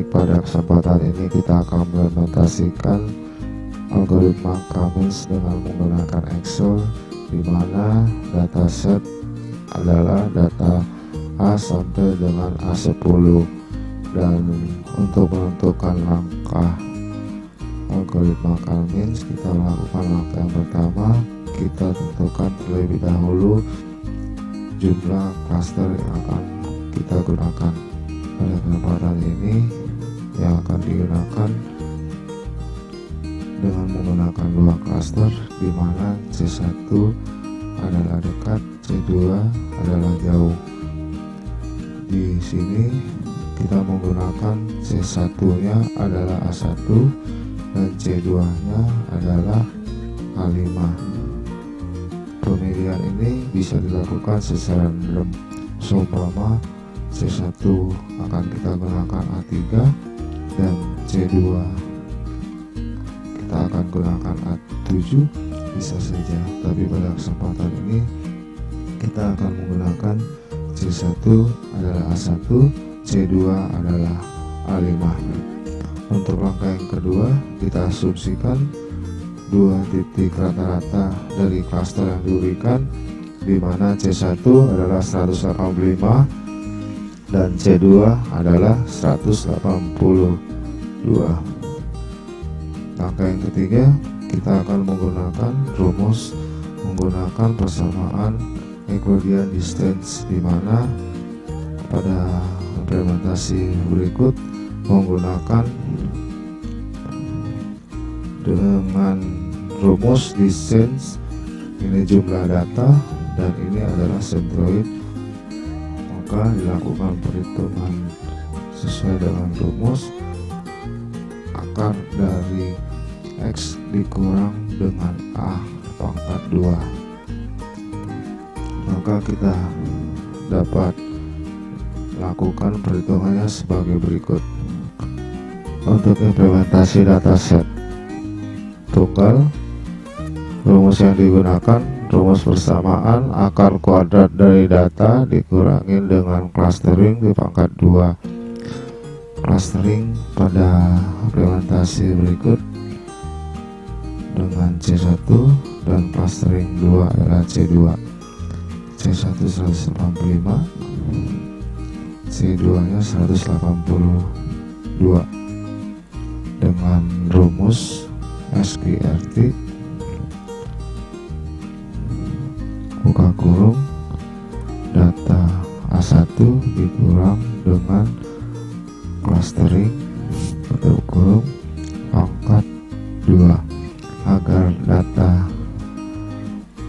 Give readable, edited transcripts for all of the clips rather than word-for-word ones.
Baik, pada kesempatan ini kita akan menotasikan algoritma K-means dengan menggunakan Excel, di mana dataset adalah data A sampai dengan A10, dan untuk menentukan langkah algoritma K-means kita lakukan langkah yang pertama, kita tentukan terlebih dahulu jumlah klaster yang akan kita gunakan. Pada kesempatan ini yang akan digunakan dengan menggunakan dua klaster, di mana C1 adalah dekat, C2 adalah jauh. Di sini kita menggunakan C1-nya adalah A1 dan C2-nya adalah A5. Pemilihan ini bisa dilakukan secara random. Seumpama C1 akan kita gunakan A3 dan C2 kita akan gunakan A7, bisa saja. Tapi pada kesempatan ini kita akan menggunakan C1 adalah A1, C2 adalah A5. Untuk langkah yang kedua, kita asumsikan dua titik rata-rata dari klaster yang diberikan, di mana C1 adalah 185 dan C2 adalah 182. Langkah yang ketiga, kita akan menggunakan rumus menggunakan persamaan Euclidean distance, di mana pada implementasi berikut menggunakan dengan rumus distance, ini jumlah data dan ini adalah centroid, maka dilakukan perhitungan sesuai dengan rumus. Akar dari X dikurang dengan A pangkat 2, maka kita dapat lakukan perhitungannya sebagai berikut. Untuk implementasi dataset tunggal, rumus yang digunakan rumus persamaan akar kuadrat dari data dikurangi dengan clustering di pangkat 2. Clustering pada implementasi berikut dengan C1 dan clustering 2 adalah C2. C1 185, C2 nya 182 dengan rumus SQRT buka kurung data A1 dikurang dengan clustering tutup kurung pangkat 2. Agar data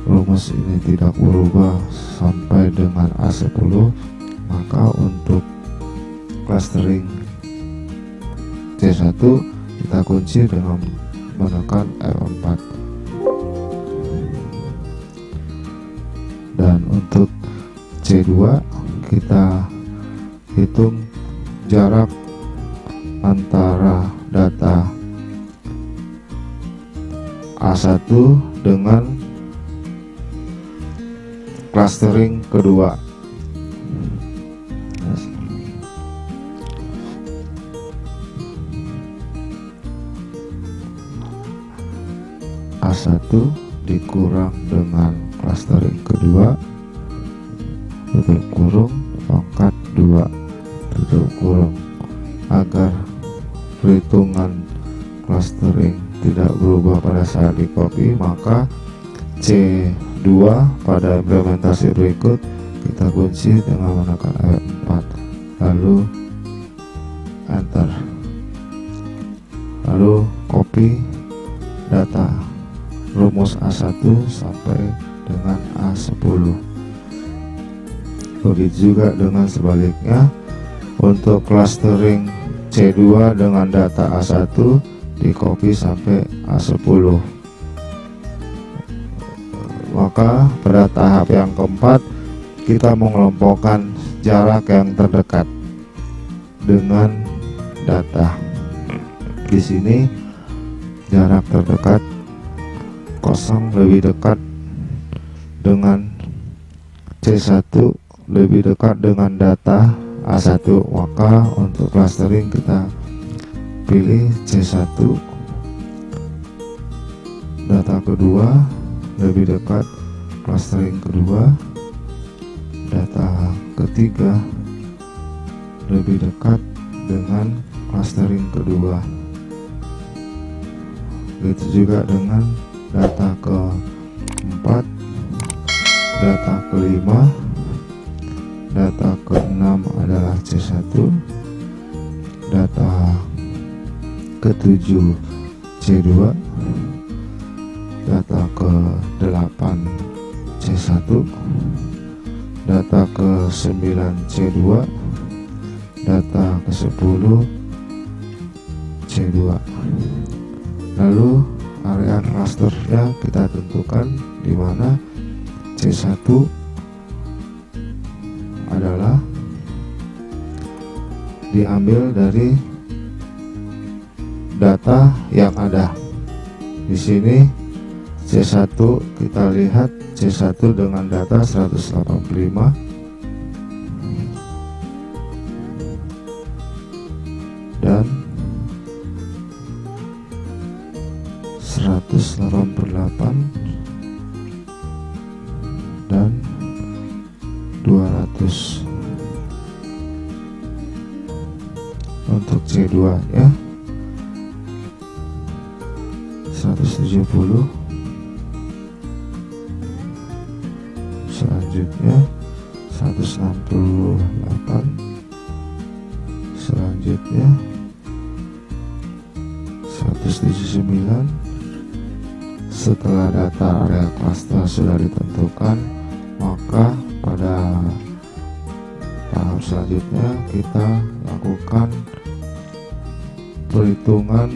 rumus ini tidak berubah sampai dengan A10, maka untuk clustering C1 kita kunci dengan menekan F4. Dan untuk C2 kita hitung jarak antara data A1 dengan clustering kedua. A1 dikurang dengan clustering kedua tutup kurung pangkat 2 tutup kurung. Agar perhitungan clustering tidak berubah pada saat di copy, maka C2 pada implementasi berikut kita kunci dengan menekan F4 lalu enter, lalu copy data rumus A1 sampai dengan A10. Begitu juga dengan sebaliknya untuk clustering C2 dengan data A1 di copy sampai A10. Maka pada tahap yang keempat kita mengelompokkan jarak yang terdekat dengan data. Di sini jarak terdekat 0 lebih dekat dengan C1 lebih dekat dengan data A1, maka untuk clustering kita pilih C1. Data kedua lebih dekat clustering kedua. Data ketiga lebih dekat dengan clustering kedua. Begitu juga dengan data keempat, data kelima, data keenam adalah C1, data ketujuh C2, data ke-8 C1, data ke-9 C2, data ke-10 C2. Lalu area clusternya kita tentukan, di mana C1 adalah diambil dari data yang ada. Di sini C1 kita lihat C1 dengan data 185 dan 188 dan 200. Untuk C2 ya 170, selanjutnya 168, selanjutnya 179. Setelah data area cluster sudah ditentukan, maka pada tahap selanjutnya kita lakukan perhitungan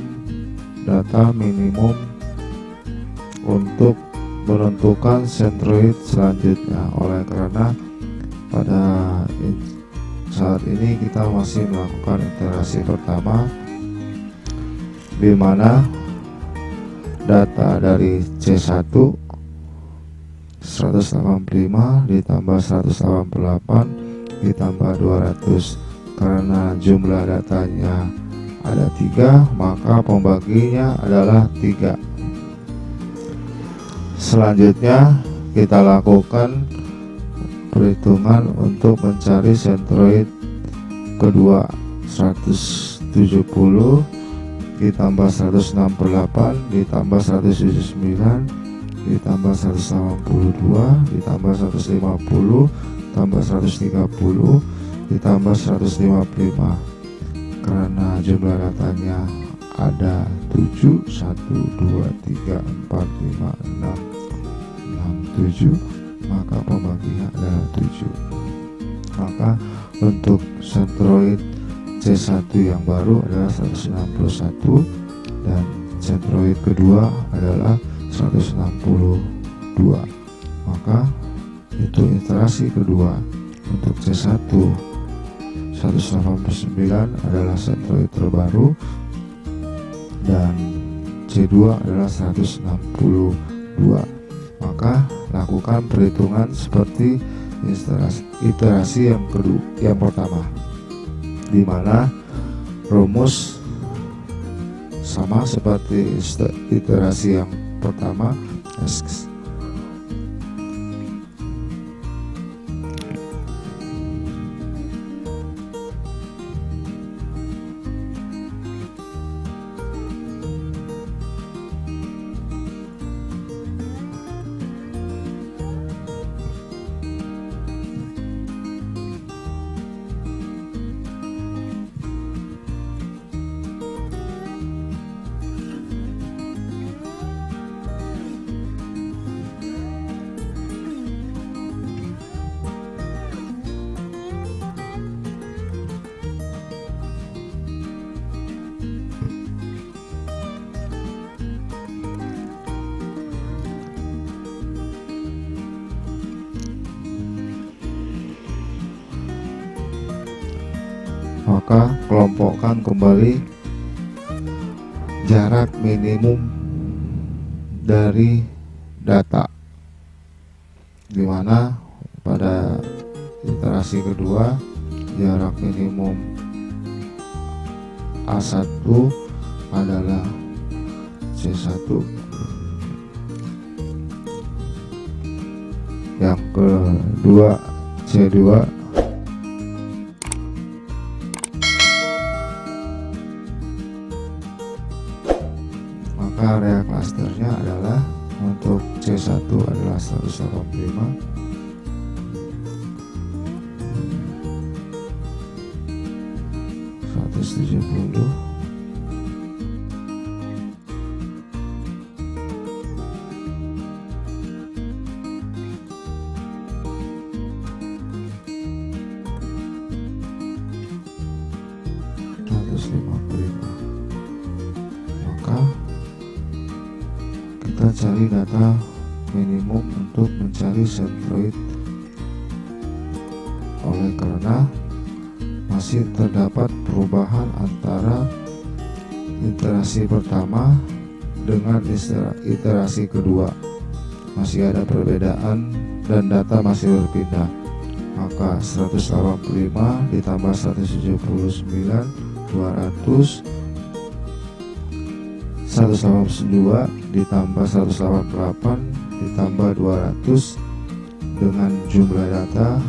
data minimum untuk menentukan centroid selanjutnya. Oleh karena pada saat ini kita masih melakukan iterasi pertama, di mana data dari C1 185 ditambah 188 ditambah 200. Karena jumlah datanya ada 3, maka pembaginya adalah 3. Selanjutnya kita lakukan perhitungan untuk mencari centroid kedua. 170 ditambah 168 ditambah 179 ditambah 182 ditambah 150 ditambah 130 ditambah 155. Karena jumlah datanya ada 7, 1, 2, 3, 4, 5, 6, 7, maka pembaginya adalah 7. Maka untuk centroid C1 yang baru adalah 161 dan centroid kedua adalah 162. Maka itu iterasi kedua. Untuk C1 189 adalah centroid terbaru dan C2 adalah 162. Maka lakukan perhitungan seperti iterasi yang kedua, yang pertama, di mana rumus sama seperti iterasi yang pertama. Maka kelompokkan kembali jarak minimum dari data, di mana pada iterasi kedua jarak minimum A1 adalah C1, yang kedua C2, maka area klasternya adalah untuk C1 adalah 185, 170, 155. Maka kita cari data minimum untuk mencari sentroid, oleh karena masih terdapat perubahan antara iterasi pertama dengan iterasi kedua, masih ada perbedaan dan data masih berpindah. Maka 185 ditambah 179, 200, 182 ditambah 188 ditambah 200 dengan jumlah data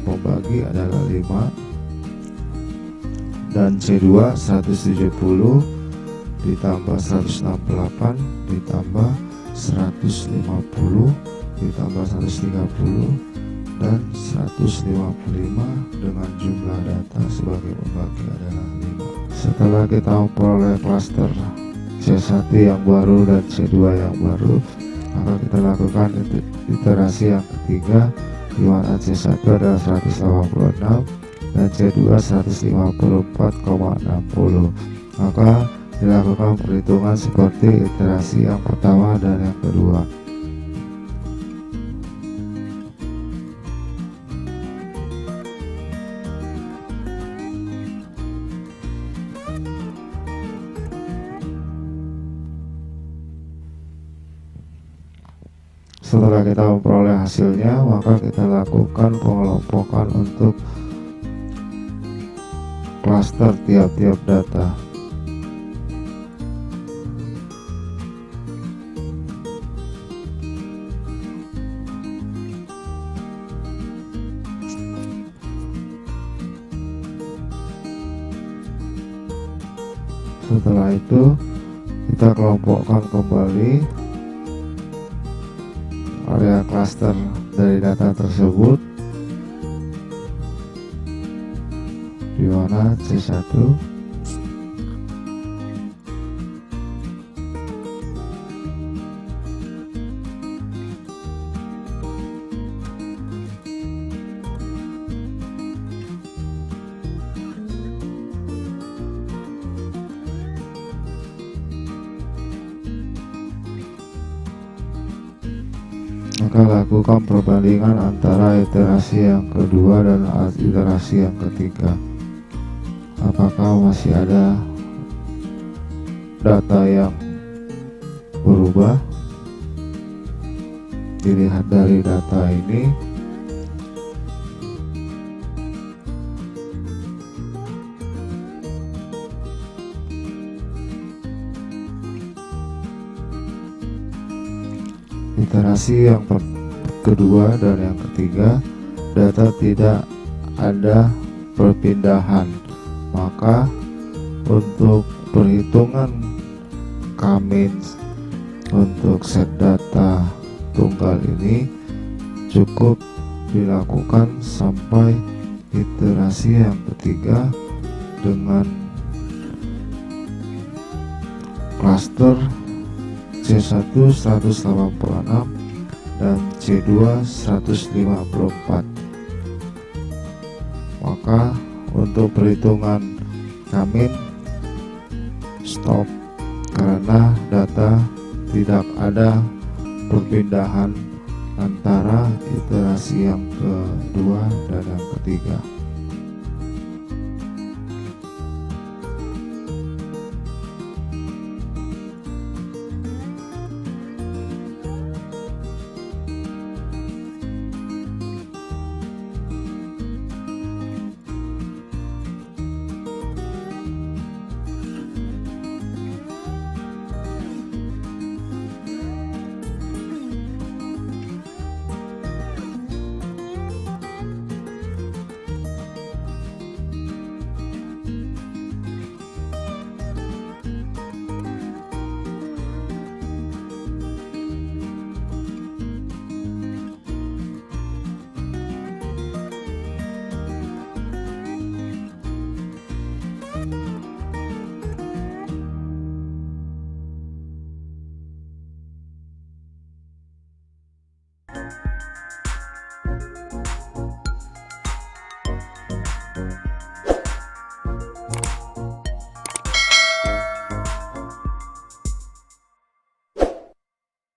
pembagi adalah 5, dan C2 170 ditambah 168 ditambah 150 ditambah 130 dan 155 dengan jumlah data sebagai pembagi adalah 5. Setelah kita memperoleh klaster C1 yang baru dan C2 yang baru, maka kita lakukan iterasi yang ketiga, di mana C1 adalah 186 dan C2 154,60. Maka dilakukan perhitungan seperti iterasi yang pertama dan yang kedua. Setelah kita memperoleh hasilnya, maka kita lakukan pengelompokan untuk klaster tiap-tiap data. Setelah itu kita kelompokkan kembali area klaster dari data tersebut, di mana C1 maka lakukan perbandingan antara iterasi yang kedua dan iterasi yang ketiga. Apakah masih ada data yang berubah? Dilihat dari data ini, iterasi yang kedua dan yang ketiga data tidak ada perpindahan, maka untuk perhitungan K-min untuk set data tunggal ini cukup dilakukan sampai iterasi yang ketiga dengan klaster C1 186 dan C2 154. Maka untuk perhitungan K-min stop karena data tidak ada perpindahan antara iterasi yang kedua dan yang ketiga.